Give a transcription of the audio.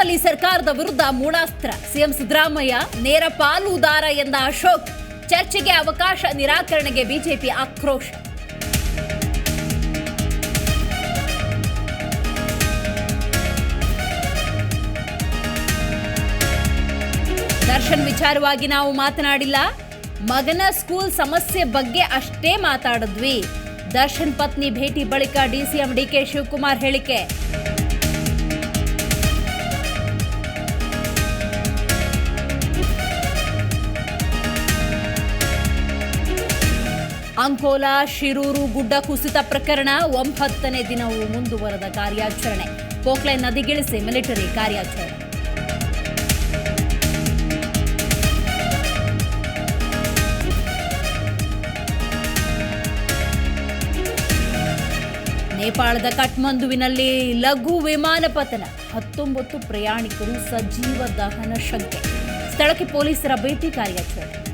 ರಾಜ್ಯದಲ್ಲಿ ಸರ್ಕಾರದ ವಿರುದ್ಧ ಮೂಢಾಸ್ತ್ರ. ಸಿಎಂ ಸಿದ್ದರಾಮಯ್ಯ ನೇರ ಪಾಲುದಾರ ಎಂದ ಅಶೋಕ್. ಚರ್ಚೆಗೆ ಅವಕಾಶ ನಿರಾಕರಣೆಗೆ ಬಿಜೆಪಿ ಆಕ್ರೋಶ. ದರ್ಶನ್ ವಿಚಾರವಾಗಿ ನಾವು ಮಾತನಾಡಿಲ್ಲ. ಮಗನ ಸ್ಕೂಲ್ ಸಮಸ್ಯೆ ಬಗ್ಗೆ ಅಷ್ಟೇ ಮಾತಾಡಿದ್ವಿ. ದರ್ಶನ್ ಪತ್ನಿ ಭೇಟಿ ಬಳಿಕ ಡಿಸಿಎಂ ಡಿಕೆ ಶಿವಕುಮಾರ್ ಹೇಳಿಕೆ. ಅಂಕೋಲಾ ಶಿರೂರು ಗುಡ್ಡ ಕುಸಿತ ಪ್ರಕರಣ 9ನೇ ದಿನವೂ ಮುಂದುವರೆದ ಕಾರ್ಯಾಚರಣೆ. ಪೋಕ್ಲೈನ್ ನದಿಗಿಳಿಸಿ ಮಿಲಿಟರಿ ಕಾರ್ಯಾಚರಣೆ. ನೇಪಾಳದ ಕಠ್ಮಂಡುವಿನಲ್ಲಿ ಲಘು ವಿಮಾನ ಪತನ. 19 ಪ್ರಯಾಣಿಕರು ಸಜೀವ ದಹನ ಶಂಕೆ. ಸ್ಥಳಕ್ಕೆ ಪೊಲೀಸರ ಭೇಟಿ ಕಾರ್ಯಾಚರಣೆ.